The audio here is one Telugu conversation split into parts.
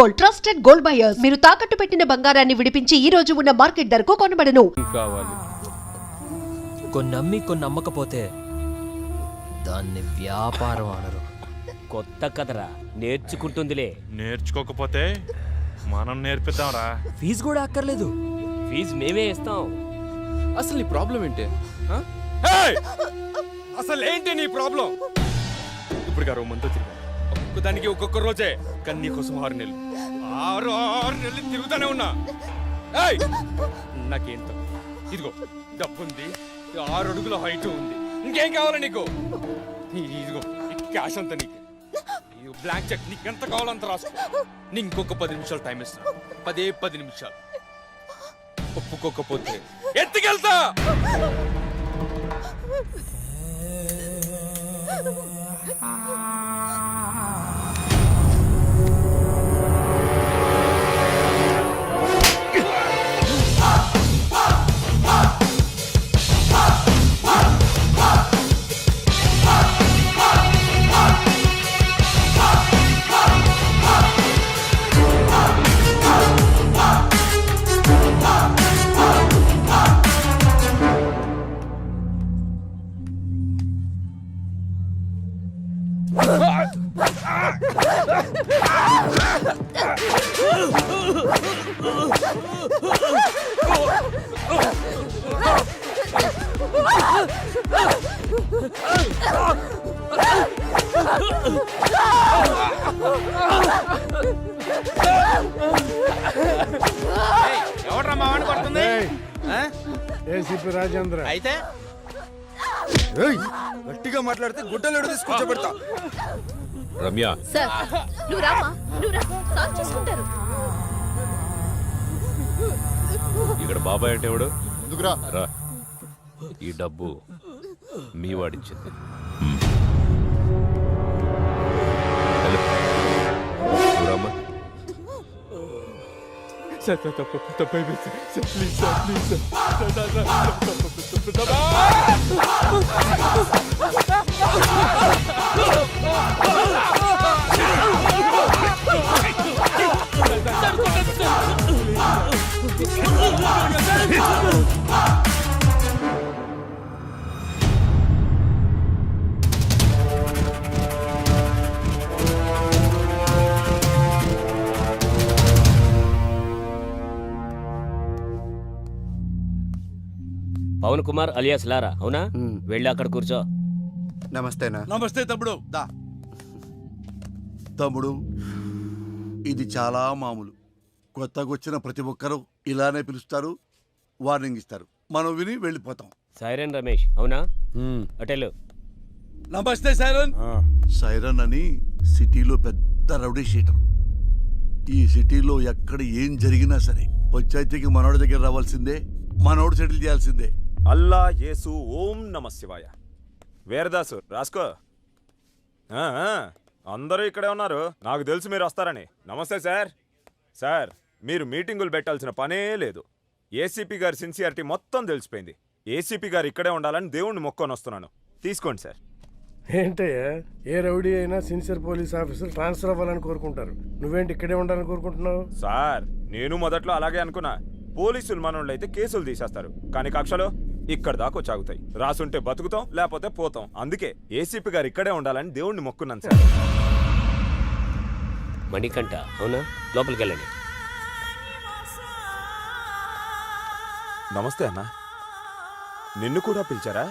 Gold, trusted gold buyers. మీరు తాకట్టు పెట్టిన బంగారాన్ని విడిపించి ఈ రోజు ఉన్న మార్కెట్ ధరకు కొనబడను. కావాలి కొన్ని నమ్మి కొన్ని నమ్మకపోతే దాన్ని వ్యాపారం అనరు. కొత్త కథరా, నేర్చుకుంటుందిలే. నేర్చుకోకపోతే మనం నేర్పిద్దాంరా. ఫీజు కూడా అక్కర్లేదు. ఫీజు మేమే ఇస్తాం. అసలు నీ ప్రాబ్లం ఏంటి? అసలు ఏంటి నీ ప్రాబ్లం? ఇప్పుడు గారు మంతో తిరిగా ఒక్కొక్కదానికి ఒక్కొక్క రోజే, కానీ నీకోసం 6 నెలలు 6 నెలలు తిరుగుతానే ఉన్నా. నాకేంత ఇదిగో డబ్బుంది, 6 అడుగుల హైట్ ఉంది, ఇంకేం కావాలి నీకు? ఇదిగో క్యాష్ అంతా నీకు, బ్లాంక్ చెక్ నీకు ఎంత కావాలంత రాసుకో. నీ ఇంకొక 10 నిమిషాలు టైం ఇస్తాను. 10 నిమిషాలు. ఒప్పుకోకపోతే ఎత్తుకెళ్తా. ఎవడ్రా మా వాడిని కొడుతుంది? ఏసీపీ రాజేంద్ర. అయితే గట్టిగా మాట్లాడితే గుడ్డలు తీసుకొచ్చబెడతా. రమ్య, సార్ నువ్వు రామా, నువ్వు రా, సాల్వ్ చేసుకుంటారు. ఇక్కడ బాబాయ్ అంటే ఎవడు? ఎందుకురా? రా, ఈ డబ్బు మీ వాడిచ్చింది. రామ్మా. పవన్ కుమార్ అలియాస్ లారా, అవునా? వెళ్ళి అక్కడ కూర్చో. నమస్తేనా. నమస్తే తమ్ముడు. దా తమ్ముడు, ఇది చాలా మామూలు. కొత్తగా వచ్చిన ప్రతి ఒక్కరూ ఇలానే పిలుస్తారు, వార్నింగ్ ఇస్తారు, మనం విని వెళ్ళిపోతాం. సైరన్ రమేష్, అవునా? అటెలు. నమస్తే సైరన్. సైరన్ అని సిటీలో పెద్ద రౌడీ షీటర్. ఈ సిటీలో ఎక్కడ ఏం జరిగినా సరే పంచాయతీకి మనోడి దగ్గర రావాల్సిందే, మనోడు సెటిల్ చేయాల్సిందే. అల్లా యేసు ఓం నమ శివాయ. వీరదాసు రాసుకో. అందరూ ఇక్కడే ఉన్నారు, నాకు తెలుసు మీరు వస్తారని. నమస్తే సార్. సార్, మీరు మీటింగులు పెట్టాల్సిన పనే లేదు. ఏసీపీ గారి సిన్సియారిటీ మొత్తం తెలిసిపోయింది. ఏసీపీ గారు ఇక్కడే ఉండాలని దేవుణ్ణి మొక్కొని వస్తున్నాను. తీసుకోండి సార్. ఏంటయ్యా, ఏ రౌడీ అయినా సిన్సియర్ పోలీస్ ఆఫీసర్ ట్రాన్స్ఫర్ అవ్వాలని కోరుకుంటారు. నువ్వేంటి ఇక్కడే ఉండాలని కోరుకుంటున్నావు? సార్, నేను మొదట్లో అలాగే అనుకున్నా. పోలీసులు మనోళ్ళు అయితే కేసులు తీసేస్తారు, కానీ కక్షలో ఇక్కడ దాకా వచ్చాగుతాయి. రాసుంటే బతుకుతాం, లేకపోతే పోతాం. అందుకే ఏసీపీ గారు ఇక్కడే ఉండాలని దేవుణ్ణి మొక్కున్నాను సార్. మణికంఠ, అవునా? లోపలికి వెళ్ళండి. నమస్తే అన్న. నిన్ను కూడా పిలిచారా?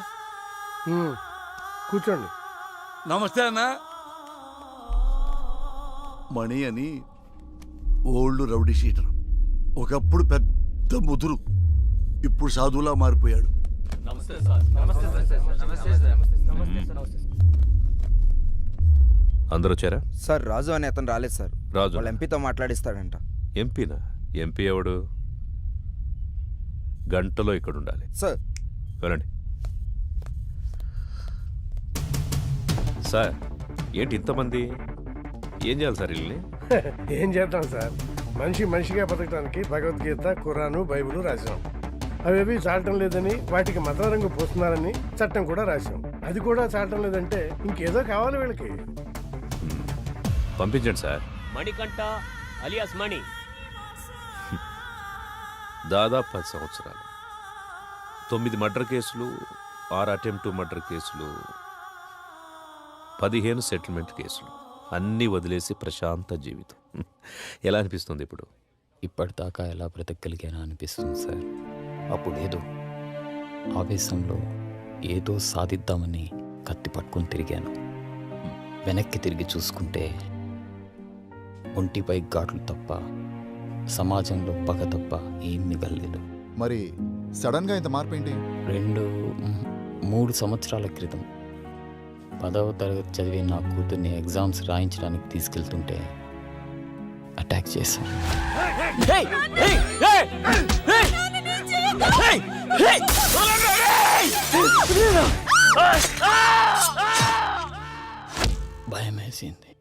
కూర్చోండి. నమస్తే అన్న. మణి అని ఓల్డ్ రౌడీ షీటర్. ఒకప్పుడు పెద్ద ముదురు, ఇప్పుడు సాధువులా మారిపోయాడు. అందరూ వచ్చారా? సార్, రాజు అని అతను రాలేదు సార్. రాజు వాళ్ళ ఎంపీతో మాట్లాడిస్తాడంట. ఎంపీనా? ఎంపీ ఎవడు? గంటలో ఇక్కడ ఉండాలి సార్. వెళ్ళండి. సార్, ఏంటి ఇంతమంది? ఏం చేయాలి సార్ వీళ్ళని? ఏం చేద్దాం సార్, మనిషిగా బతకడానికి భగవద్గీత, ఖురాను, బైబిల్ రాశాం. అవేవి చాలటం లేదని వాటికి మత రంగు పోస్తున్నారని చట్టం కూడా రాశాం. అది కూడా చాలటం లేదంటే ఇంకేదో కావాలి వీళ్ళకి. పంపించండి సార్. మణికంఠ, అలియాస్ మణి. దాదాపు 10 సంవత్సరాలు, 9 మర్డర్ కేసులు, 6 అటెంప్ట్ మర్డర్ కేసులు, 15 సెటిల్మెంట్ కేసులు, అన్నీ వదిలేసి ప్రశాంత జీవితం. ఎలా అనిపిస్తుంది ఇప్పుడు? ఇప్పటిదాకా ఎలా బ్రతకగలిగానా అనిపిస్తుంది సార్. అప్పుడేదో ఆవేశంలో ఏదో సాధిద్దామని కత్తి పట్టుకొని తిరిగాను. వెనక్కి తిరిగి చూసుకుంటే ఒంటిపై ఘాట్లు తప్ప, సమాజంలో పగ తప్ప ఏం మిగలలేదు. మరి సడన్గా ఇంత మార్పు ఏంటి? 3 సంవత్సరాల క్రితం 10వ తరగతి చదివే నా కూతుర్ని ఎగ్జామ్స్ రాయించడానికి తీసుకెళ్తుంటే అటాక్ చేశాను. భయం వేసింది.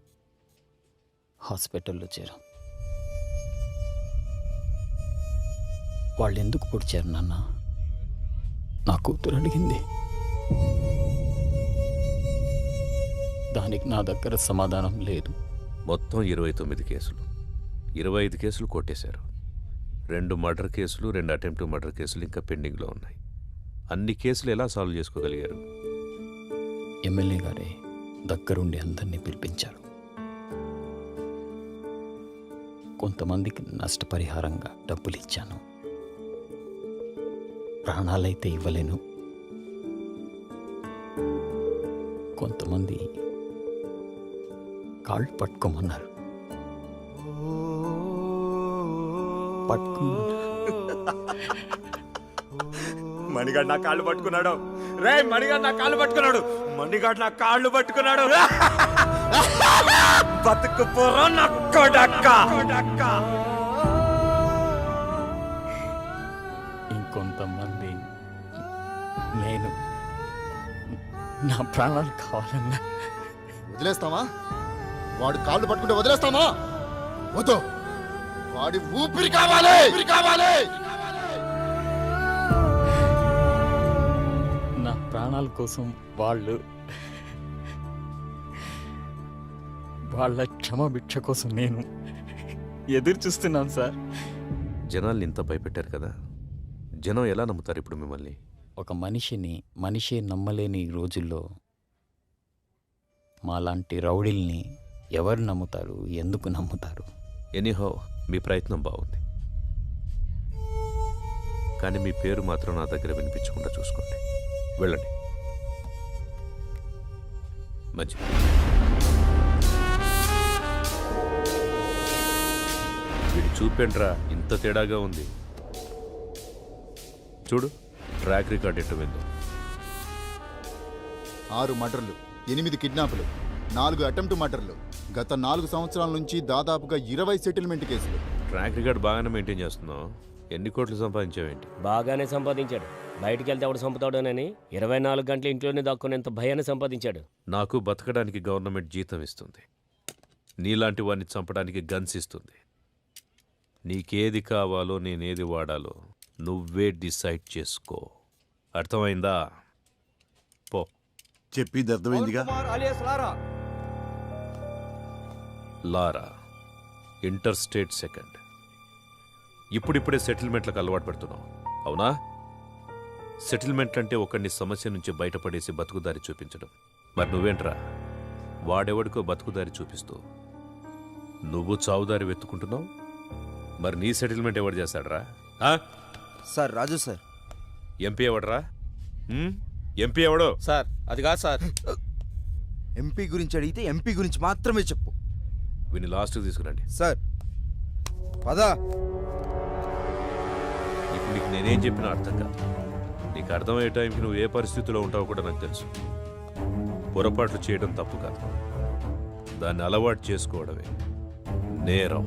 హాస్పిటల్లో చేరాం. వాళ్ళు ఎందుకు పొడిచారు నాన్న? నా కూతురు అడిగింది. దానికి నా దగ్గర సమాధానం లేదు. మొత్తం 29 కేసులు, 25 కేసులు కొట్టేశారు. 2 మర్డర్ కేసులు, 2 అటెంప్ట్ మర్డర్ కేసులు ఇంకా పెండింగ్లో ఉన్నాయి. అన్ని కేసులు ఎలా సాల్వ్ చేసుకోగలిగారు? ఎమ్మెల్యే గారే దగ్గరుండి అందరినీ పిలిపించారు. కొంతమందికి నష్టపరిహారంగా డబ్బులు ఇచ్చాను. ప్రాణాలైతే ఇవ్వలేను. కొంతమంది కాళ్ళు పట్టుకోమన్నారు. మణిగాడు నా కాళ్ళు పట్టుకున్నాడు. రే మణిగాడు నా కాళ్ళు పట్టుకున్నాడు. మణిగాడు నా కాళ్ళు పట్టుకున్నాడు. బతుకు పోరా నా కొడక్క. ఇంకొంతమంది నేను నా ప్రాణాలు కావాలన్నా వదిలేస్తామా? వాడు కాళ్ళు పట్టుకుంటే వదిలేస్తామా? వద్దు, వాడి ఊపిరి కావాలి, ఊపిరి కావాలి. నా ప్రాణాల కోసం వాళ్ళ క్షమభిక్ష కోసం నేను ఎదురు చూస్తున్నాను సార్. జనాల్ని ఇంత భయపెట్టారు కదా, జనం ఎలా నమ్ముతారు ఇప్పుడు మిమ్మల్ని? ఒక మనిషే నమ్మలేని ఈ రోజుల్లో మాలాంటి రౌడీల్ని ఎవరు నమ్ముతారు? ఎందుకు నమ్ముతారు? ఎనీహో మీ ప్రయత్నం బాగుంది, కానీ మీ పేరు మాత్రం నా దగ్గర వినిపించకుండా చూసుకోండి. వెళ్ళండి. మంచిది. వీడు చూపేంట్రా ఇంత తేడాగా ఉంది. చూడు ట్రాక్ రికార్డ్ ఎట్టు విందో. 6 మర్డర్లు, 8 కిడ్నాపులు, 4 అటెంప్ట్ మర్డర్లు, గత 4 సంవత్సరాల నుంచి దాదాపుగా 20 సెటిల్మెంట్ కేసులు. ట్రాక్ రికార్డ్ బాగానే మెయింటైన్ చేస్తున్నావు. ఎన్ని కోట్లు సంపాదించావేంటి? బాగానే సంపాదించాడు. బయటికి వెళ్తే ఎవడు చంపుతాడోనని 24 గంటలు ఇంట్లోనే దాక్కునేంత భయాన్ని సంపాదించాడు. నాకు బతకడానికి గవర్నమెంట్ జీతం ఇస్తుంది, నీలాంటి వాడిని చంపడానికి గన్స్ ఇస్తుంది. నీకేది కావాలో నేనేది వాడాలో నువ్వే డిసైడ్ చేసుకో. అర్థమైందా? పో. చెప్పింది అర్థమైందిగా. లారా ఇంటర్ స్టేట్ సెకండ్. ఇప్పుడిప్పుడే సెటిల్మెంట్లకు అలవాటు పడుతున్నావు, అవునా? సెటిల్మెంట్ అంటే ఒకడిని సమస్య నుంచి బయటపడేసి బతుకుదారి చూపించడం. మరి నువ్వేంట్రా, వాడెవడికో బతుకుదారి చూపిస్తూ నువ్వు చావుదారి వెతుకుంటున్నావు. మరి నీ సెటిల్మెంట్ ఎవడు చేస్తాడరా? సార్ రాజు సార్. ఎంపీ ఎవడరా? ఎంపీ ఎవడో? సార్ అది కాదు సార్. ఎంపీ గురించి అడిగితే ఎంపీ గురించి మాత్రమే చెప్పు. వీని లాస్ట్కి తీసుకురండి. సార్ పదా. ఇప్పుడు నీకు నేనేం చెప్పినా అర్థం కాదు. నీకు అర్థమయ్యే టైంకి నువ్వు ఏ పరిస్థితిలో ఉంటావో కూడా నాకు తెలుసు. పొరపాట్లు చేయడం తప్పు కాదు, దాన్ని అలవాటు చేసుకోవడమే నేరం.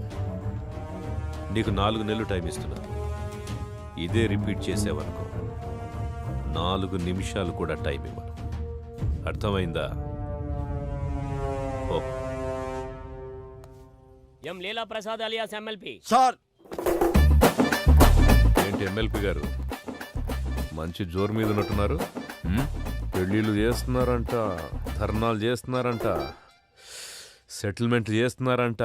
నీకు 4 నెలలు టైం ఇస్తున్నా. ఇదే రిపీట్ చేసేవనుకో 4 నిమిషాలు కూడా టైం ఇవ్వను. అర్థమైందా? ఓ. ఎం లీలా ప్రసాద్ అలియాస్ ఎమ్మెల్పీ. సార్ ఏంటి ఎమ్మెల్పీ గారు, మంచి జోరు మీద ఉన్నట్టున్నారు. పెళ్ళిళ్ళు చేస్తున్నారంట, ధర్నాలు చేస్తున్నారంట. సెటిల్మెంట్ చేస్తున్నారంట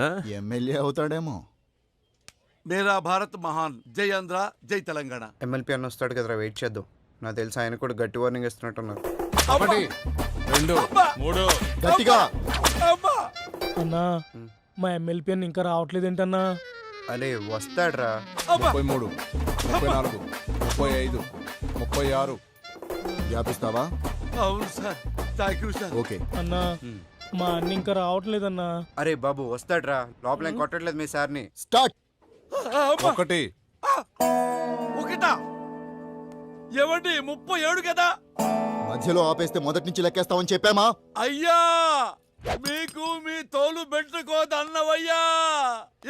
ఆ? ఎమ్మెల్యే అవుతాడేమో. మేరా భారత్ మహాన్, జై ఆంధ్ర, జై తెలంగాణ. ఎమ్మెల్పీ అన్న వస్తాడు కదరా, వెయిట్ చేద్దాం. నాకు తెలిసి ఆయన కూడా గట్టి వార్నింగ్ ఇస్తున్నట్టున్నారు. ఒకటి, 2 3 గట్టిగా. అన్నా మా ఎమ్మెల్పీ అని ఇంకా రావట్లేదు ఏంటన్నా? అరే వస్తాడ్రా. 33 34 35 36. వ్యాపిస్తావా? అవును sir, thank you sir. Okay. అన్నా మా అన్న ఇంకా రావట్లేదన్నా. అరే బాబు వస్తాడ్రా, లోపల ఏం కొట్టట్లేదు మీ సార్ని. స్టార్ట్. 1 ఒకటా? ఏమండి 37 కదా? మధ్యలో ఆపేస్తే మొదటి నుంచి లెక్కేస్తామని చెప్పామా? అయ్యా, మీకు మీ తోలు పెట్టుకోదన్నవయ్యా.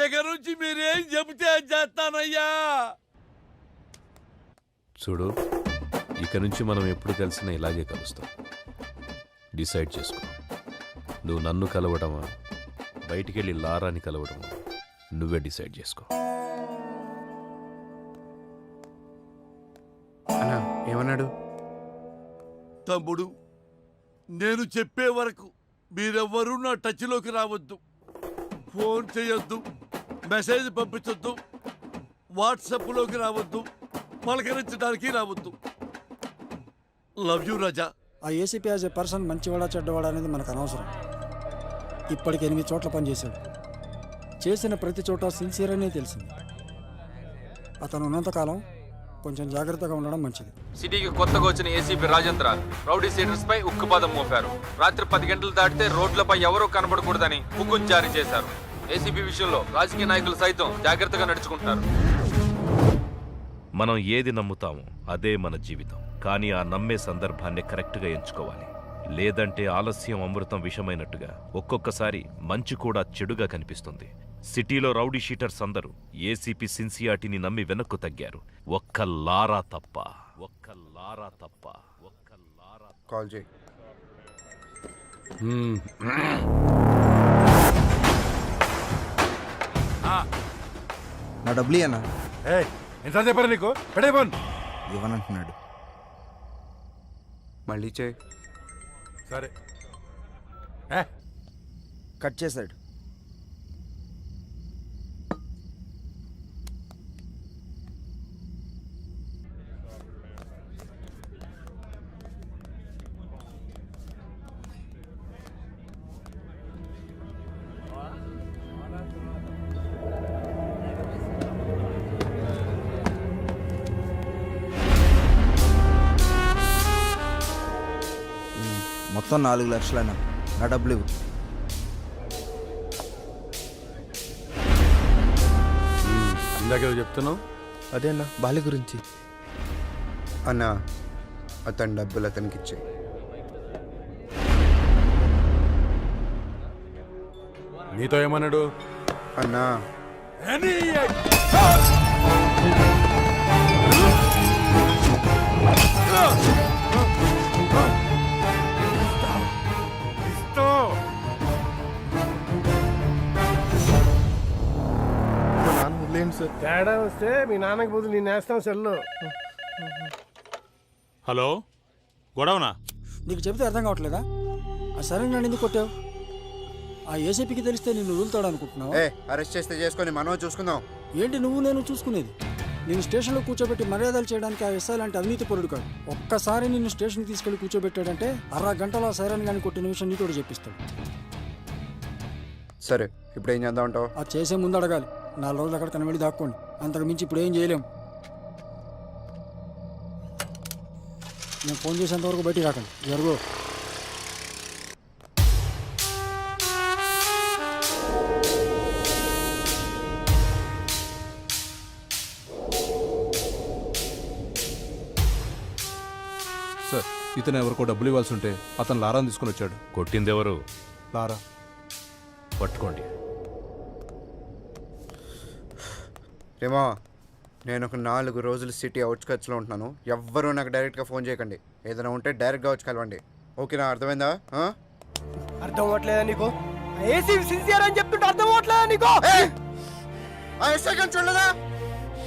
ఇక నుంచి మీరేం చెబితే అది చేస్తానయ్యా. చూడు, ఇక నుంచి మనం ఎప్పుడు కలిసినా ఇలాగే కలుస్తాం. డిసైడ్ చేసుకో. నువ్వు నన్ను కలవడమా, బయటికెళ్ళి లారాని కలవడమా, నువ్వే డిసైడ్ చేసుకో. అన్నా ఏమన్నాడు? తమ్ముడు, నేను చెప్పే వరకు మీరెవ్వరూ నా టచ్లోకి రావద్దు. ఫోన్ చేయొద్దు, మెసేజ్ పంపించొద్దు, వాట్సాప్లోకి రావద్దు, పలకరించడానికి రావద్దు. లవ్ యూ రాజా. ఆ ఏసీపీ యాజ్ ఏ పర్సన్ మంచివాడా చెడ్డవాడా అనేది మనకు అనవసరం. ఇప్పటికి 8 చోట్ల పనిచేశాడు. చేసిన ప్రతి చోట సిన్సియర్ అనే తెలిసింది. అతను ఉన్నంతకాలం కొంచెం జాగ్రత్తగా ఉండడం మంచిది. సిటీకి కొత్తగా వచ్చిన ఏసీపీ రాజేంద్ర రౌడీ సీడర్స్ పై ఉక్కుపాదం మోపారు. రాత్రి 10 గంటలు దాటితే రోడ్లపై ఎవరూ కనబడకూడదని హుకుం జారీ చేశారు. ఏసీపీ విషయంలో రాజకీయ నాయకులు సైతం జాగ్రత్తగా నడుచుకుంటారు. మనం ఏది నమ్ముతామో అదే మన జీవితం. కానీ ఆ నమ్మే సందర్భాన్ని కరెక్ట్గా ఎంచుకోవాలి. లేదంటే ఆలస్యం అమృతం విషమైనట్టుగా ఒక్కొక్కసారి మంచి కూడా చెడుగా కనిపిస్తుంది. సిటీలో రౌడీ షీటర్స్ అందరూ ఏసీపీ సిన్సియారిటీని నమ్మి వెనక్కు తగ్గారు. ఒక్క లారా తప్ప. కాల్ చేయి. నా డబ్బులు అన్నా ఎంత చెప్పారు నీకు? పెడేపోన్. ఇవ్వనంటున్నాడు. మళ్ళీ చేయి. సరే. కట్ చేశాడు. మొత్తం 4 లక్షలైనా నా డబ్బులు ఇవ్వు. ఇందాక చెప్తున్నావు అదే అన్న బాలి గురించి. అన్న అతని డబ్బులు అతనికి ఇచ్చే. నీతో ఏమన్నాడు? అన్నా తేడా వస్తే మీ నాన్నకి బదులు నేను వేస్తాం సెల్లో. హలో, గొడవనా? నీకు చెబితే అర్థం కావట్లేదా? ఆ సరే నన్ను ఎందుకు కొట్టావు? ఆ ఏసీపీకి తెలిస్తే నిన్ను వదులుతాడు అనుకుంటున్నావు? అరెస్ట్ చేస్తే చేసుకొని మనం చూసుకుందాం. ఏంటి నువ్వు నేను చూసుకునేది? నేను స్టేషన్లో కూర్చోబెట్టి మర్యాదలు చేయడానికి ఆ ఎస్ఐ లాంటి అవినీతి పరుడు కాదు. ఒక్కసారి నిన్ను స్టేషన్కి తీసుకెళ్లి కూర్చోబెట్టాడంటే 1/2 గంటలో ఆ సైరన్ కానీ కొట్టిన విషయం నీతోడు చెప్పిస్తాడు. సరే, ఇప్పుడు ఏం చేద్దాం అంటావు? అది చేసే ముందు అడగాలి. 4 రోజులు అక్కడికన్నా వెళ్ళి దాక్కోండి. అంతకు మించి ఇప్పుడు ఏం చేయలేం. నేను ఫోన్ చేసేంత వరకు బయటికి రాకండి. జరుగు. సార్, ఇతను ఎవరికో డబ్బులు ఇవ్వాల్సి ఉంటే అతను లారాని తీసుకుని వచ్చాడు. కొట్టిందెవరు? లారా. పట్టుకోండి. ఏమో, నేను ఒక 4 రోజులు సిటీ అవుట్స్కట్స్లో ఉంటున్నాను. ఎవ్వరూ నాకు డైరెక్ట్గా ఫోన్ చేయకండి. ఏదైనా ఉంటే డైరెక్ట్గా వచ్చి కలవండి. ఓకేనా? అర్థమైందా? అర్థం అవ్వట్లేదా నీకు? సిన్సియర్ అని చెప్తుంటే అర్థం అవ్వట్లేదా నీకు? చూడలేదా?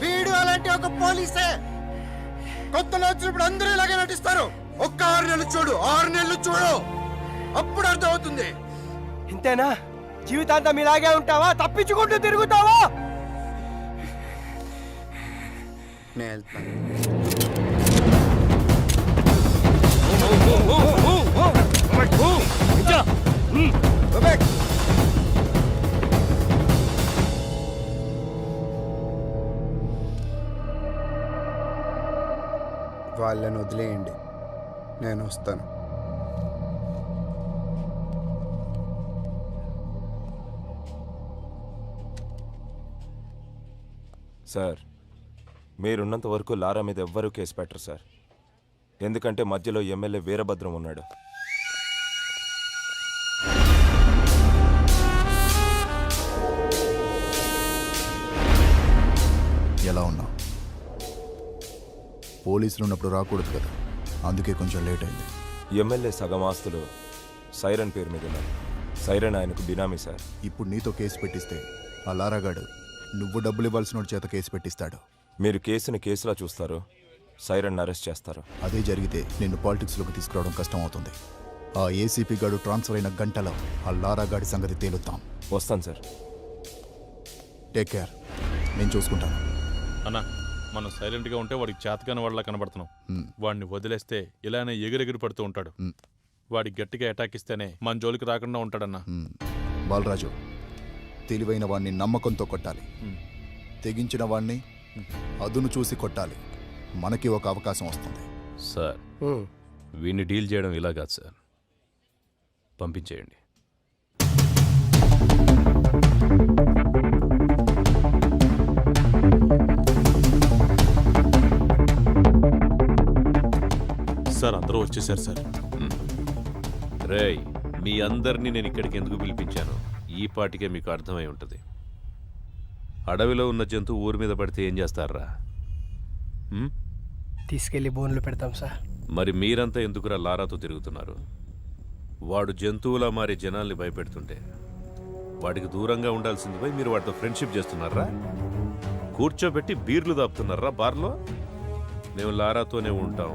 వీడు అలాంటి ఒక పోలీసే. కొత్తలో వచ్చినప్పుడు అందరూ ఇలాగే నటిస్తారు. ఒక్క 6 నెలలు చూడు, 6 నెలలు చూడు, అప్పుడు అర్థం అవుతుంది. ఇంతేనా? జీవితాంతం ఇలాగే ఉంటావా? తప్పించుకుంటూ తిరుగుతావా? నేను వెళ్తాను. వాళ్ళని వదిలేయండి, నేను వస్తాను. సార్, మీరున్నంత వరకు లారా మీద ఎవ్వరూ కేసు పెట్టరు సార్. ఎందుకంటే మధ్యలో ఎమ్మెల్యే వీరభద్రం ఉన్నాడు. ఎలా ఉన్నావు? పోలీసులు ఉన్నప్పుడు రాకూడదు కదా, అందుకే కొంచెం లేట్ అయింది. ఎమ్మెల్యే సగం ఆస్తులు సైరన్ పేరు మీద ఉన్నాయి. సైరన్ ఆయనకు బినామీ సార్. ఇప్పుడు నీతో కేసు పెట్టిస్తే ఆ లారాగాడు నువ్వు డబ్బులు ఇవ్వాల్సిన వాడి చేత కేసు పెట్టిస్తాడు. మీరు కేసుని కేసులా చూస్తారు, సైరన్ అరెస్ట్ చేస్తారు. అదే జరిగితే నిన్ను పాలిటిక్స్లోకి తీసుకురావడం కష్టం అవుతుంది. ఆ ఏసీపీ గాడు ట్రాన్స్ఫర్ అయిన గంటలో ఆ లారాగాడి సంగతి తేలుతాం. వస్తాను సార్. టేక్ కేర్, నేను చూసుకుంటాను. అన్నా, మనం సైలెంట్గా ఉంటే వాడికి చేతకాని వాళ్ళ కనబడుతున్నాం. వాడిని వదిలేస్తే ఇలానే ఎగిరెగిరి పడుతూ ఉంటాడు. వాడికి గట్టిగా అటాక్ ఇస్తేనే మన జోలికి రాకుండా ఉంటాడన్నా. బాలరాజు, తెలివైన వాడిని నమ్మకంతో కొట్టాలి, తెగించిన వాడిని అదును చూసి కొట్టాలి. మనకి ఒక అవకాశం వస్తుంది. సార్, వీడిని డీల్ చేయడం ఇలా కాదు సార్, పంపించేయండి. సార్, అందరూ వచ్చేసారు సార్. రేయ్, మీ అందరినీ నేను ఇక్కడికి ఎందుకు పిలిపించాను ఈ పాటికే మీకు అర్థమై ఉంటుంది. అడవిలో ఉన్న జంతువు ఊరి మీద పడితే ఏం చేస్తారా? తీసుకెళ్లి బోన్లు పెడతాం సార్. మరి మీరంతా ఎందుకురా లారాతో తిరుగుతున్నారు? వాడు జంతువులా మారి జనాల్ని భయపెడుతుంటే వాడికి దూరంగా ఉండాల్సింది పోయి మీరు వాడితో ఫ్రెండ్షిప్ చేస్తున్నారా? కూర్చోబెట్టి బీర్లు దాపుతున్నారా బార్లో? మేము లారాతోనే ఉంటాం,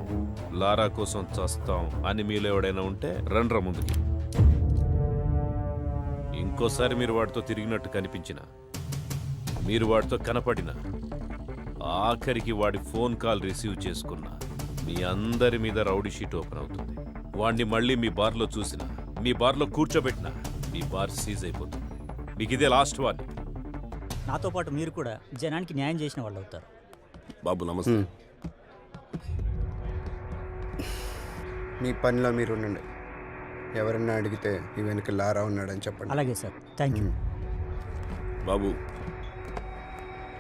లారా కోసం చస్తాం అని మీలో ఎవడైనా ఉంటే రండ్రా ముందుకి. ఇంకోసారి మీరు వాడితో తిరిగినట్టు కనిపించిన, మీరు వాడితో కనపడిన, ఆఖరికి వాడి ఫోన్ కాల్ రిసీవ్ చేసుకున్న, మీ అందరి మీద రౌడీ షీట్ ఓపెన్ అవుతుంది. వాడిని మళ్ళీ మీ బార్లో చూసిన, మీ బార్లో కూర్చోబెట్టిన, మీ బార్ సీజ్ అయిపోతుంది. మీకు ఇదే లాస్ట్ వార్నింగ్. నాతో పాటు మీరు కూడా జనానికి న్యాయం చేసిన వాళ్ళు అవుతారు. బాబు నమస్తే. మీ పనిలో మీరు ఉండండి. ఎవరన్నా అడిగితే ఈ వెనక లారా ఉన్నాడని చెప్పండి. అలాగే సార్, థ్యాంక్ యూ. బాబు,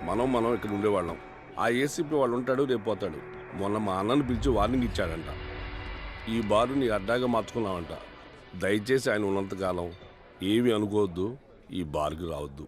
మనం ఇక్కడ ఉండేవాళ్ళం. ఆ ఏసీపీ వాళ్ళు ఉంటాడు, రేపు పోతాడు. మొన్న మా అన్నను పిలిచి వార్నింగ్ ఇచ్చాడంట. ఈ బారు నీ అడ్డాగా మార్చుకున్నావంట. దయచేసి ఆయన ఉన్నంతకాలం ఏమి అనుకోవద్దు, ఈ బార్కి రావద్దు.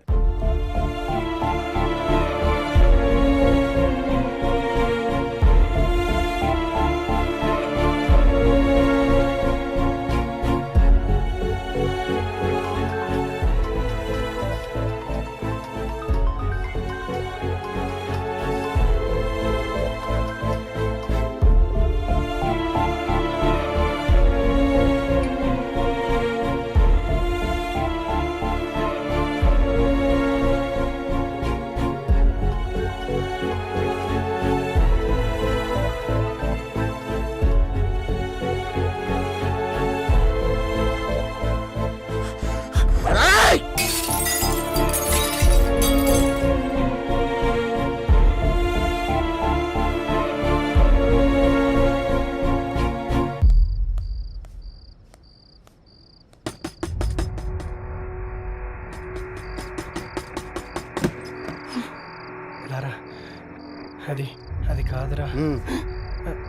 అది కాదురా,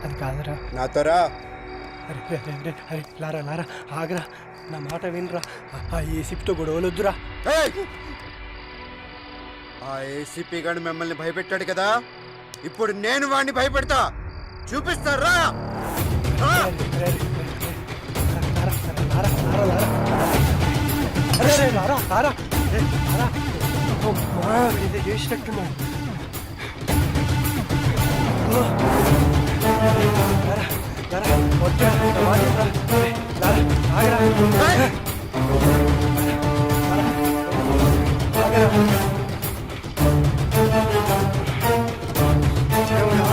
అది కాదురా. నాతోరా. అరే లారా లారా, ఆగరా, నా మాట వినరా. ఆ ఏసీపీతో గొడవలొద్దురా. ఆ ఏసీపీ గారు మిమ్మల్ని భయపెట్టాడు కదా, ఇప్పుడు నేను వాడిని భయపెడతా. చూపిస్తారా? చేసినట్టున్నా. లారా ఆగరా. దేవుడా.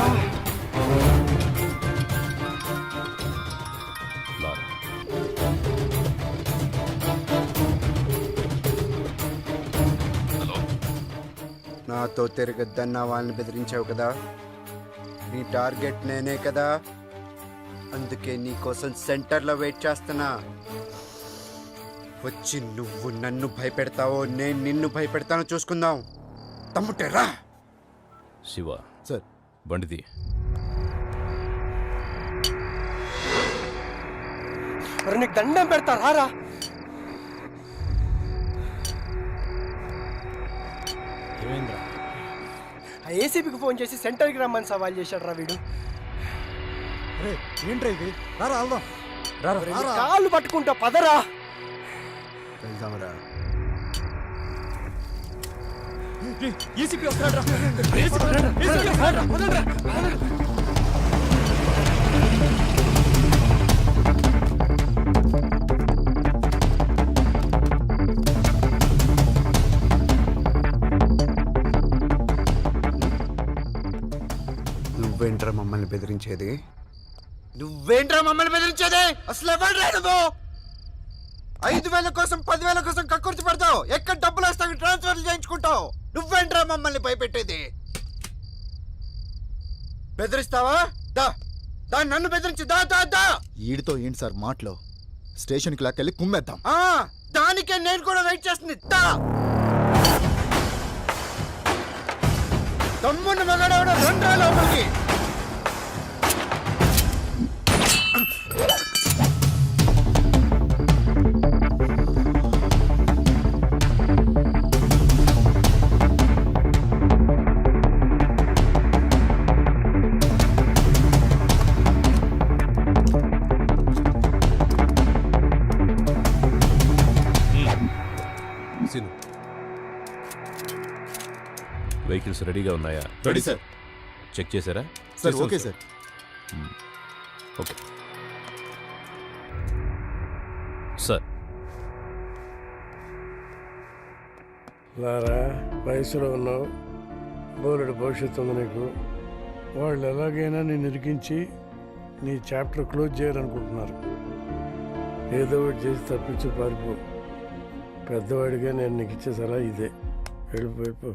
లారా, నాతో తిరగద్దన్న వాళ్ళని బెదిరించావు కదా, నీ టార్గెట్ నేనే కదా, అందుకే నీ కోసం సెంటర్లో వెయిట్ చేస్తున్నా. వచ్చి నువ్వు నన్ను భయపెడతావో నేను నిన్ను భయపెడతానో చూసుకుందాం. తమ్ముటేరా. శివ సార్. బండిది. మరి నీకు దండం పెడతా రారా. ఆ ఏసీపీకి ఫోన్ చేసి సెంటర్కి రమ్మని సవాల్ చేశాడు రా వీడు. ఏంట్రా ఇది? రారా వెళ్దాం. నీ కాళ్ళు పట్టుకుంటా పదరా. వెళ్దాంరా. నువ్వేంట్రా మమ్మల్ని బెదిరించేది? నువ్వేంట్రా మమ్మల్ని బెదిరించేది? అసలు ఎవడ్రా నువ్వు? 5,000 కోసం 10,000 కోసం కక్కుర్తి పడతావు. ఎక్కడ డబ్బులు వస్తావు ట్రాన్స్ఫర్లు చేయించుకుంటావు. నువ్వేంట్రా మమ్మల్ని భయపెట్టేది? బెదిరిస్తావా? దా దా నన్ను బెదిరించి దా దా దా. ఈడితో ఏంటి సార్ మాటలో? స్టేషన్కి లాక్కెళ్ళి కుమ్మేద్దాం. దానికే నేను కూడా వెయిట్ చేస్తుంది. దా తమ్మున్న మగాడవడ రండ్రా లోపలికి. వెహికల్స్ రెడీగా ఉన్నాయా? Ready sir. చెక్ చేశారా? Sir okay sir. Okay sir. లారా, వయసులో ఉన్నావు, బోలెడు భవిష్యత్తు ఉంది నీకు. వాళ్ళు ఎలాగైనా నేను ఇరికించి నీ చాప్టర్ క్లోజ్ చేయాలనుకుంటున్నారు. ఏదో ఒకటి చేసి తప్పించి పారిపో. పెద్దవాడిగా నేను నీకు ఇచ్చే సలహా ఇదే. వెళ్ళిపోయిపో.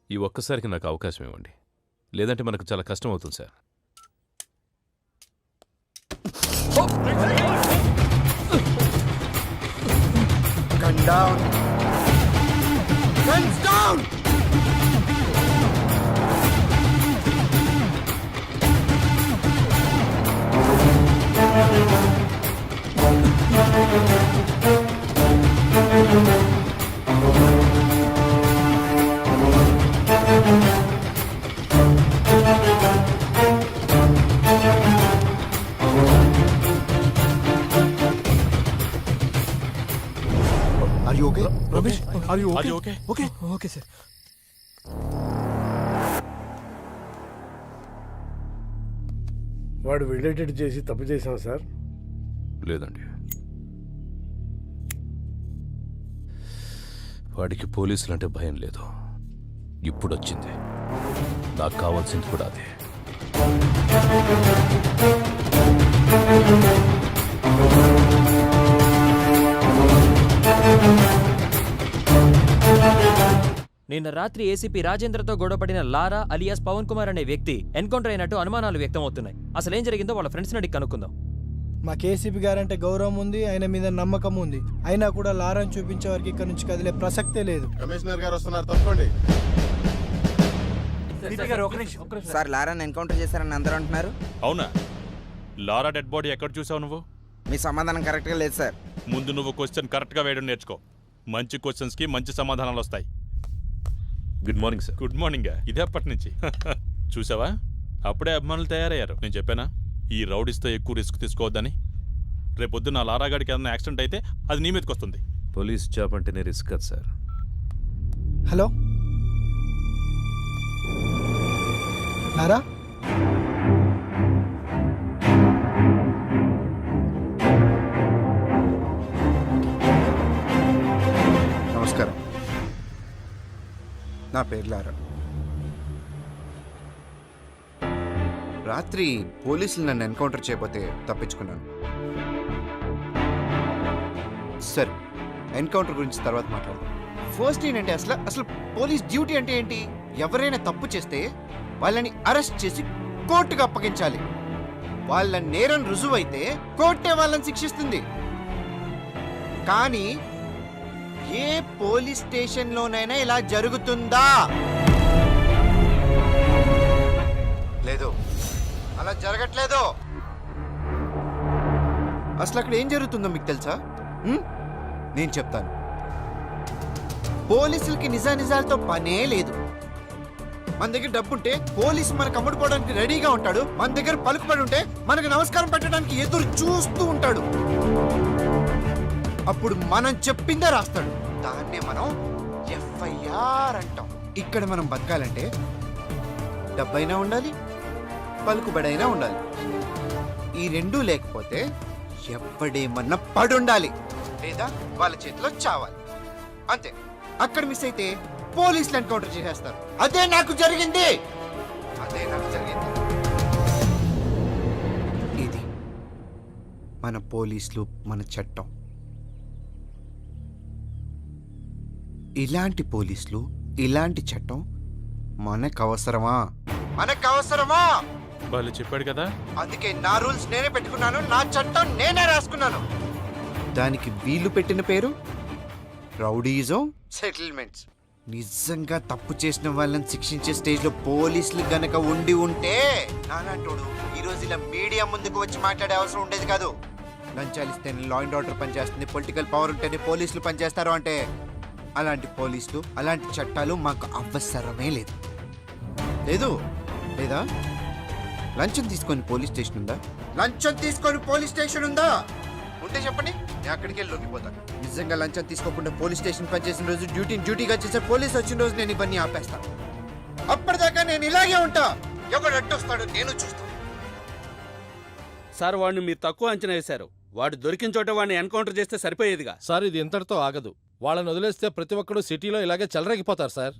ఈ ఒక్కసారికి నాకు అవకాశం ఇవ్వండి, లేదంటే మనకు చాలా కష్టం అవుతుంది sir. Gun down. Guns down. Are you okay? Ramesh, Are you okay? Are you okay? Okay. Okay, sir. వాడు వెళ్ళేటట్టు చేసి తప్పు చేశాం సార్. లేదండి, వాడికి పోలీసులంటే భయం లేదు. ఇప్పుడు వచ్చింది. నాకు కావాల్సింది కూడా అదే. నిన్న రాత్రి ఏసీపీ రాజేంద్రతో గొడవపడిన లారా అలియాస్ పవన్ కుమార్ అనే వ్యక్తి ఎన్కౌంటర్ అయినట్టు అనుమానాలు వ్యక్తమవుతున్నాయి. అసలేం జరిగిందో వాళ్ళ ఫ్రెండ్స్ని అడిగి కనుక్కుందాం. మా కేసీపీ గారంటే గౌరవం ఉంది, ఆయన మీద నమ్మకం ఉంది. అయినా కూడా లారాను చూపించే వారికి ఇక్కడ నుంచి కదిలే ప్రసక్తే లేదు. కమిషనర్ గారు వస్తున్నారు, తప్పండి. సార్ లారాని ఎన్కౌంటర్ చేశారని అందరూ అంటున్నారు. అవునా? లారా డెడ్ బాడీ ఎక్కడ చూసావు నువ్వు? మీ సమాధానం కరెక్ట్గా లేదు సార్. ముందు నువ్వు క్వశ్చన్ కరెక్ట్గా వేయడం నేర్చుకో. మంచి క్వశ్చన్స్కి మంచి సమాధానాలు వస్తాయి. Good morning sir. Good morning. ఇదే అప్పటి నుంచి చూసావా, అప్పుడే అభిమానులు తయారయ్యారు. నేను చెప్పానా ఈ రౌడీస్తో ఎక్కువ రిస్క్ తీసుకోవద్దని? రేపొద్దు నా లారాగాడికి ఏదైనా యాక్సిడెంట్ అయితే అది నీ మీదకి వస్తుంది. పోలీస్ జాబ్ అంటేనే రిస్క్ కదా సార్. హలో లారా, నా పేరు లారా. రాత్రి పోలీసులు నన్ను ఎన్కౌంటర్ చేయబోతే తప్పించుకున్నాను. సరే, ఎన్కౌంటర్ గురించి తర్వాత మాట్లాడదాం. ఫస్ట్ ఏంటంటే అసలు పోలీస్ డ్యూటీ అంటే ఏంటి? ఎవరైనా తప్పు చేస్తే వాళ్ళని అరెస్ట్ చేసి కోర్టుకు అప్పగించాలి. వాళ్ళ నేరం రుజువైతే కోర్టే వాళ్ళని శిక్షిస్తుంది. కానీ ఏ పోలీస్ స్టేషన్లోనైనా ఇలా జరుగుతుందా? లేదు, అలా జరగట్లేదు. అసలు అక్కడ ఏం జరుగుతుందో మీకు తెలుసా? నేను చెప్తాను. పోలీసులకి నిజానిజాలతో పనే లేదు. మన దగ్గర డబ్బుంటే పోలీసు మనకు అమ్ముడుకోవడానికి రెడీగా ఉంటాడు. మన దగ్గర పలుకుబడి ఉంటే మనకు నమస్కారం పెట్టడానికి ఎదురు చూస్తూ ఉంటాడు. అప్పుడు మనం చెప్పిందే రాస్తాడు. దాన్నే మనం ఎఫ్ఐఆర్ అంటాం. ఇక్కడ మనం బతకాలంటే డబ్బైనా ఉండాలి, పలుకుబడైనా ఉండాలి. ఈ రెండూ లేకపోతే ఎవడేమన్నా పడుండాలి, లేదా వాళ్ళ చేతిలో చావాలి. అంతే. అక్కడ మిస్ అయితే పోలీసులు ఎన్కౌంటర్ చేసేస్తారు. అదే నాకు జరిగింది. ఇది మన పోలీసులు, మన చట్టం. ఇలాంటి పోలీసులు, ఇలాంటి చట్టం మనకు అవసరమా? వాళ్ళు చెప్పాడు కదా, అందుకే నా రూల్స్ నేనే పెట్టుకున్నాను, నా చట్టం నేనే రాసుకున్నాను. దానికి వీళ్ళు పెట్టిన పేరు రౌడీజం సెటిల్మెంట్స్. నిజంగా తప్పు చేసిన వాళ్ళని శిక్షించే స్టేజ్ లో పోలీసులు గనక ఉండి ఉంటే నానాటోడు ఈ రోజు ఇలా మీడియా ముందుకు వచ్చి మాట్లాడే అవసరం ఉండేది కాదు. లంచాలు ఇస్తేనే లా అండ్ ఆర్డర్ పనిచేస్తుంది, పొలిటికల్ పవర్ ఉంటేనే పోలీసులు పనిచేస్తారు అంటే అలాంటి పోలీసులు, అలాంటి చట్టాలు మాకు అవసరమే లేదు. లేదా? లంచం తీసుకొని పోలీస్ స్టేషన్ ఉందా? ఉంటే చెప్పండి, నేను అక్కడికి వెళ్ళి లొంగిపోతాను. నిజంగా లంచం తీసుకోకుండా పోలీస్ స్టేషన్ పనిచేసిన రోజు డ్యూటీగా చేసే పోలీస్ వచ్చిన రోజు నేను ఇవన్నీ ఆపేస్తాను. అప్పటిదాకా నేను ఇలాగే ఉంటా. ఎవడు అడ్డొస్తాడో నేను చూస్తాను. సార్ వాడిని మీరు తక్కువ అంచనా వేశారు. వాడు దొరికిన చోట వాడిని ఎన్కౌంటర్ చేస్తే సరిపోయేదిగా. సార్, ఇది ఇంతటితో ఆగదు. వాళ్ళని వదిలేస్తే ప్రతి ఒక్కడు సిటీలో ఇలాగే చెలరేగిపోతారు సార్.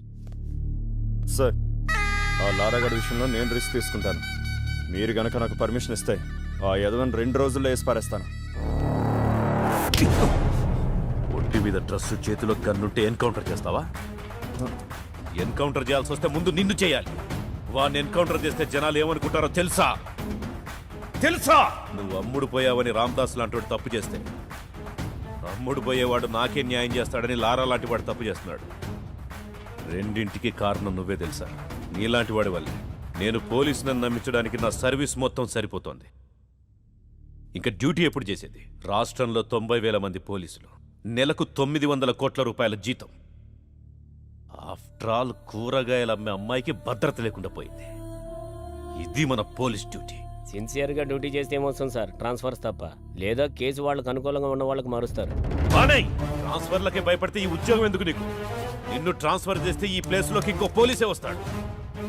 సార్, ఆ లారాగడ్ విషయంలో నేను రిస్క్ తీసుకుంటాను. మీరు గనక నాకు పర్మిషన్ ఇస్తే ఆ యదవని 2 రోజుల్లో వేసి పారేస్తాను. ఒంటి మీద డ్రెస్, చేతిలో గన్నుంటే ఎన్కౌంటర్ చేస్తావా? ఎన్కౌంటర్ చేయాల్సి వస్తే ముందు నిన్ను చేయాలి. వాడిని ఎన్కౌంటర్ చేస్తే జనాలు ఏమనుకుంటారో తెలుసా? నువ్వు అమ్ముడు పోయావని రామ్దాస్ లాంటి తప్పు చేస్తే అమ్ముడు పోయేవాడు నాకే న్యాయం చేస్తాడని లారా లాంటి వాడు తప్పు చేస్తున్నాడు. రెండింటికి కారణం నువ్వే తెలుసా? నీలాంటి వాడి వల్లే నేను పోలీసులను నమ్మించడానికి నా సర్వీస్ మొత్తం సరిపోతోంది. ఇంకా డ్యూటీ ఎప్పుడు చేసేది? రాష్ట్రంలో 90,000 మంది పోలీసులు, నెలకు 900 కోట్ల రూపాయల జీతం. ఆఫ్టర్ ఆల్ కూరగాయలు అమ్మే అమ్మాయికి భద్రత లేకుండా పోయింది. ఇది మన పోలీస్ డ్యూటీ. సిన్సియర్గా డ్యూటీ చేస్తే ఏమొస్తుంది సార్? ట్రాన్స్ఫర్స్ తప్ప. లేదా కేసు వాళ్ళకు అనుకూలంగా ఉన్న వాళ్ళకి మారుస్తారు. ట్రాన్స్ఫర్లకే భయపడితే ఈ ఉద్యోగం ఎందుకు నీకు? నిన్ను ట్రాన్స్ఫర్ చేస్తే ఈ ప్లేస్లోకి ఇంకో పోలీసే వస్తాడు,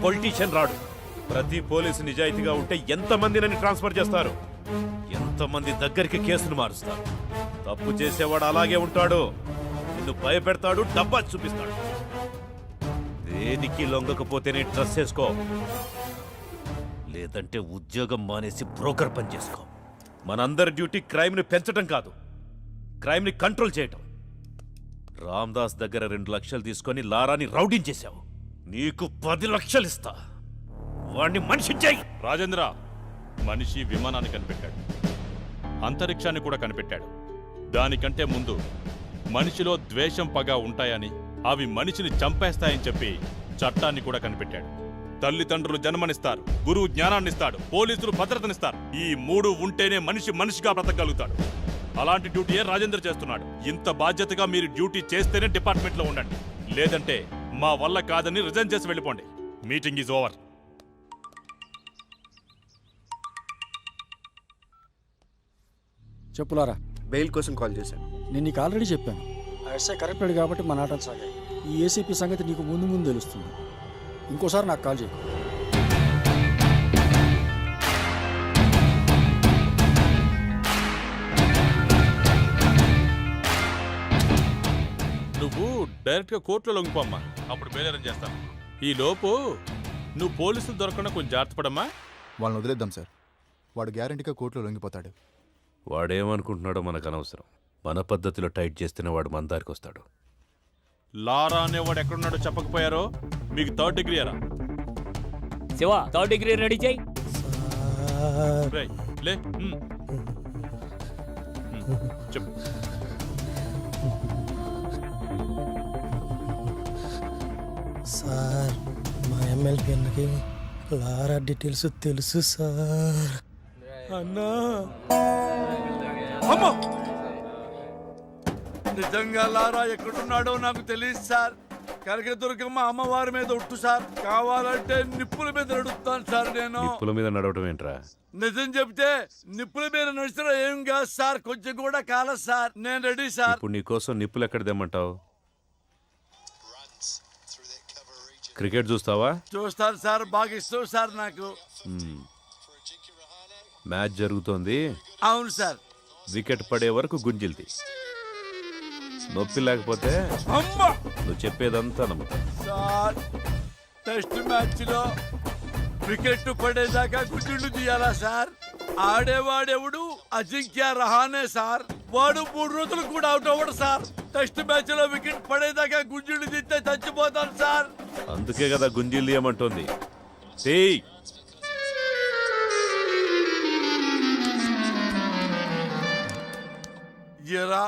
పొలిటీషియన్ రాడు. ప్రతి పోలీసు నిజాయితీగా ఉంటే ఎంతమంది నన్ను ట్రాన్స్ఫర్ చేస్తారు? ఎంతమంది దగ్గరికి కేసును మారుస్తారు? తప్పు చేసేవాడు అలాగే ఉంటాడు. నిన్ను భయపెడతాడు, డబ్బా చూపిస్తాడు. దేనికి లొంగకపోతేనే డ్రెస్ చేసుకో, లేదంటే ఉద్యోగం మానేసి బ్రోకర్ పని చేసుకో. మనందరి డ్యూటీ క్రైమ్ని పెంచడం కాదు, క్రైమ్ని కంట్రోల్ చేయటం. రామ్దాస్ దగ్గర 2 లక్షలు తీసుకొని లారాని రౌడించేశావు. నీకు 10 లక్షలు ఇస్తా. వాడిని మనిషి చేయి. రాజేంద్ర, మనిషి విమానాన్ని కనిపెట్టాడు, అంతరిక్షాన్ని కూడా కనిపెట్టాడు. దానికంటే ముందు మనిషిలో ద్వేషం, పగ ఉంటాయని, అవి మనిషిని చంపేస్తాయని చెప్పి చట్టాన్ని కూడా కనిపెట్టాడు. తల్లిదండ్రులు జన్మనిస్తారు, గురువు జ్ఞానాన్నిస్తాడు, పోలీసులు భద్రతనిస్తారు. ఈ 3 ఉంటేనే మనిషి మనిషిగా బ్రతకగలుగుతాడు. అలాంటి డ్యూటీయే రాజేంద్ర చేస్తున్నాడు. ఇంత బాధ్యతగా మీరు డ్యూటీ చేస్తేనే డిపార్ట్మెంట్లో ఉండండి, లేదంటే మా వల్ల కాదని రిజైన్ చేసి వెళ్ళిపోండి. Meeting is over. చెప్పులారా. బెయిల్ కోసం కాల్ చేశాను. నేను నీకు ఆల్రెడీ చెప్పాను, ఆ ఎస్ఐ కరెక్టెడ్ కాబట్టి మన ఆటలు సాగాయి. ఈ ఏసీపీ సంగతి నీకు ముందు తెలుస్తుంది. ఇంకోసారి నాకు కాల్ చేయి. నువ్వు డైరెక్ట్గా కోర్టులో లొంగిపోమ్మా, అప్పుడు బెయిల్ అరేంజ్ చేస్తాను. ఈ లోపు నువ్వు పోలీసులు దొరకకుండా కొంచెం జాగ్రత్త పడమ్మా. వాళ్ళని వదిలేద్దాం సార్, వాడు గ్యారంటీగా కోర్టులో లొంగిపోతాడు. వాడేమనుకుంటున్నాడో మనకు అనవసరం. మన పద్ధతిలో టైట్ చేస్తేనే వాడు మన దారికి వస్తాడు. లారా అనేవాడు ఎక్కడున్నాడో చెప్పకపోయారో మీకు 3rd డిగ్రీ అరా. శివ 3rd డిగ్రీ రెడీ చేయి. రేయ్, లే. చెప్పు. సార్ మా ఎమ్మెల్యే అన్నకి లారా డీటెయిల్స్ తెలుసు సార్. అన్నా అమ్మో! నిజంగా లారా ఎక్కడున్నాడో నాకు తెలియదు సార్. కనకదుర్గమ్మ అమ్మవారి మీద ఒట్టు సార్, కావాలంటే నిప్పుల మీద నడుస్తాను సార్. నేను నిప్పుల మీద నడవటం ఏంట్రా? నిజం చెప్తే నిప్పుల మీద నడిచిన ఏం కాదు సార్, కొంచెం కూడా కాలేదు సార్. నేను రెడీ సార్. ఇప్పుడు నీకోసం నిప్పులు ఎక్కడ తెమ్మంటావు? క్రికెట్ చూస్తావా? చూస్తాను సార్, బాగా ఇష్టం సార్ నాకు. మ్యాచ్ జరుగుతోంది. అవును సార్. వికెట్ పడే వరకు గుంజిల్ది. నొప్పి లేకపోతే అమ్మా నువ్వు చెప్పేదంతా నమ్ముతా. సార్, టెస్ట్ మ్యాచ్ లో వికెట్ పడేదాకా గుడ్డు తీయాలా సార్? ఆడేవాడెవడు? అజింక్య రహానే సార్. వాడు 3 రోజులు కూడా అవుట్ అవ్వడు సార్. టెస్ట్ మ్యాచ్ లో వికెట్ పడేదాకా గుంజుడు తీస్తే చచ్చిపోతాను సార్. అందుకే కదా గుంజిల్ తీయమంటోంది. తీయ్. ఎరా